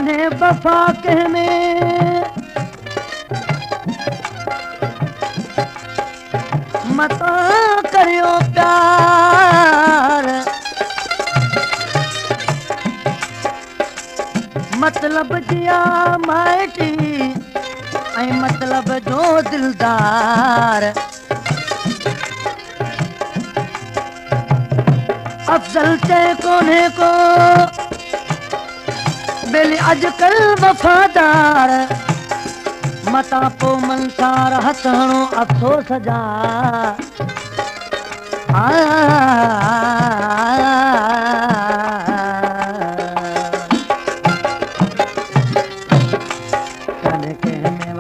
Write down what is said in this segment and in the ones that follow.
कोने वफा कहमें मता करियो प्यार मतलब जिया माइटी ऐं मतलब जो दिलदार अफजल चे कोने को बेली अजकल वफादार मता पो मनसार हसणो अफ़सोस जा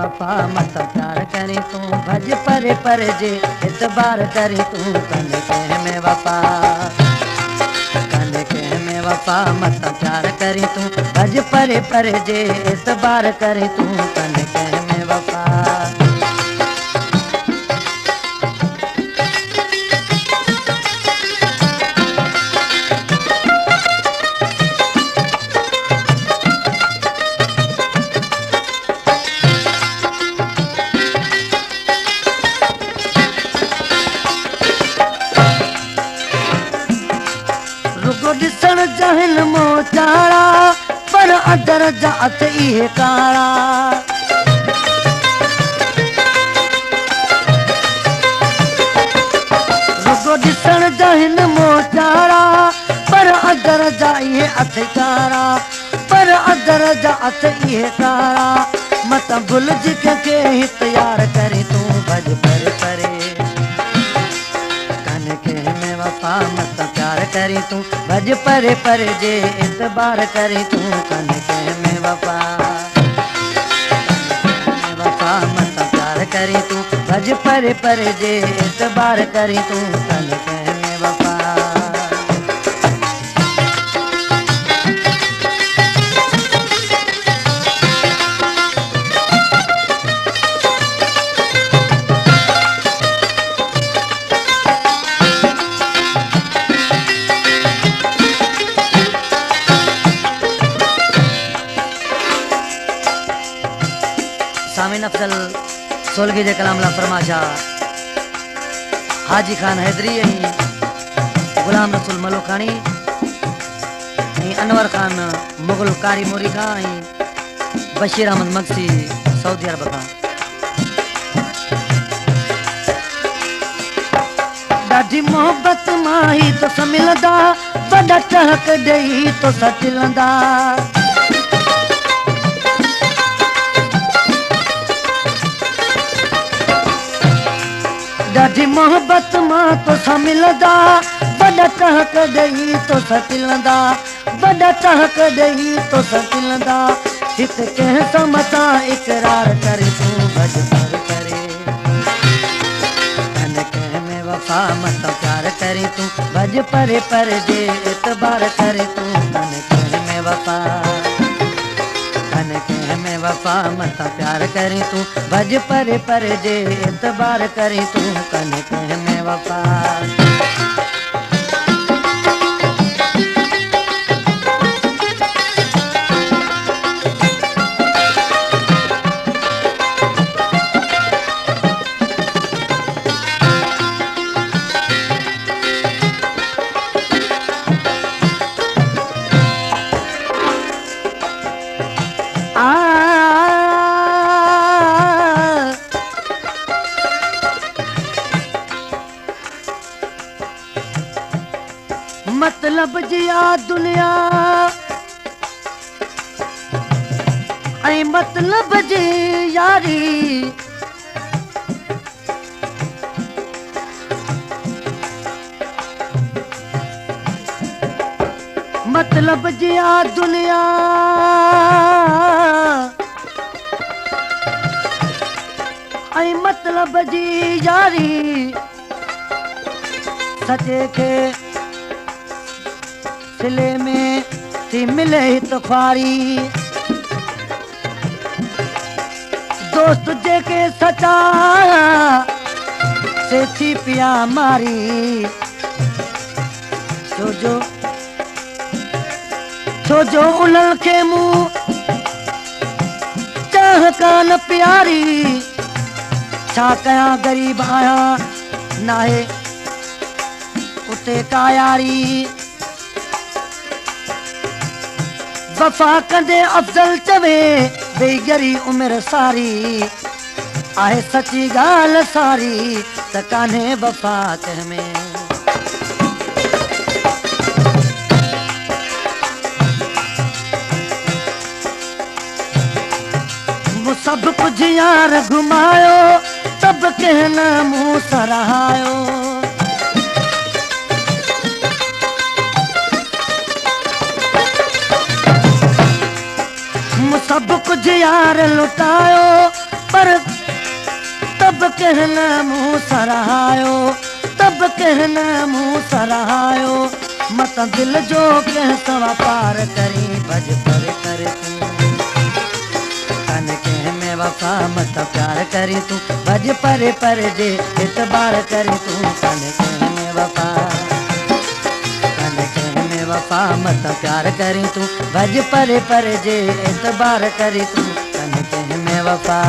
वफा मत प्यार करी तू भज पर जे इतबार करी तू कन कह में वफा वफा मत प्यार करी तू भज पर जे इतबार करी तू कन कह में वफा जहन मोचाड़ा पर अदर जात इहे काड़ा रुगो ॾिसण जहन मोचाड़ा पर अदर जा इहे अथ काड़ा पर अदर जात इहे काड़ा मत भुलज के ही तैयार करे तू भज परे कन के में वफा मत प्यार करी तू भज पर जे इतबार करी तू कन के में वफा मत प्यार करी तू भज पर जे इतबार करी तू कन के में वफा सामिन अफजल सोलगी जे कलाम ला फरमाशा हाजी खान हैदरी गुलाम रसूल मलोखानी अनवर खान मुगल कारी मोरी खां बशीर अहमद मक्सी सऊदी अरब खां ॾाढी मोहब्बत मां ही तो मिलंदा वॾा टहक ॾेई तो सटिलंदा ॾाढी मोहब्बत मां तो मिलंदा वॾा टहक ॾेई तो सटिलंदा वॾा टहक ॾेई तो सटिलंदा हित कंहिं सां मथां इक़रार करे तू भज करे कन कंहिं में वफा मत प्यार करे तू भज पर जे इतबार करे तू कन कंहिं में वफा में वफा मत प्यार करी तू भज पर जे इतबार करी तू कन कह में वफा मतलब जिया दुनिया ऐं मतलब जी यारी मतलब जिया दुनिया ऐं मतलब जी यारी सचे के सिले में थी मिले तो ख्वारी दोस्त जेके सचा से थी पिया मारी जो छो जो उन्हनि खे मूं चाह कान प्यारी छा कयां गरीब आहियां नाहे उते का यारी वफ़ा कंदे अफ़ज़ल चवे वेई गरी उमिरि सारी आहे सची ॻाल्हि सारी त कान्हे वफ़ा कंहिंमें मूं सभु कुझु यार घुमायो तब कंहिं न मूं सराहायो मूं सभु कुझु यार लुटायो पर तब कंहिं न मूं सराहायो तब कंहिं न मूं सराहायो मत दिल जो कंहिं सवा पार करी भज पर कर तूं कन कंहिं में वफ़ा मत प्यार करी तूं भज पर जे एतबार करी तूं कन कंहिं में वफ़ा कन कंहिं में वफ़ा मत प्यार करी तूं भज पर जे एतबार करी तूं कन कंहिं में वफ़ा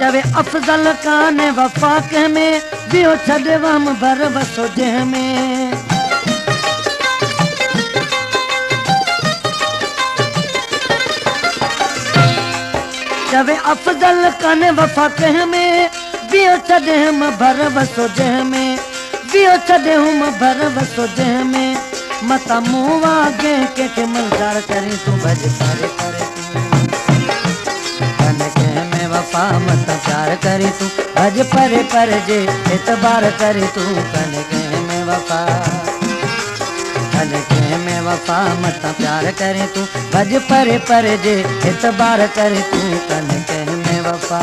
चवे अफ़ज़ल काने वफ़ा कंहिंमें ॿियो छॾे वम भर वसो जंहिंमें चवे अफ़ज़ल काने वफ़ा कंहिंमें ॿियो छॾे हम भर वसो जंहिंमें ॿियो छॾे हम भर वसो जंहिंमें मता मूं वागे कंहिंखे मलदार करी तूं भज पर वफ़ा मत प्यार करी तूं भज पर जे एतबार करी तूं कन कंहिं में वफ़ा कन कंहिं में वफ़ा मत प्यार करी तूं भज पर जे एतबार करी तूं कन कंहिं में वफ़ा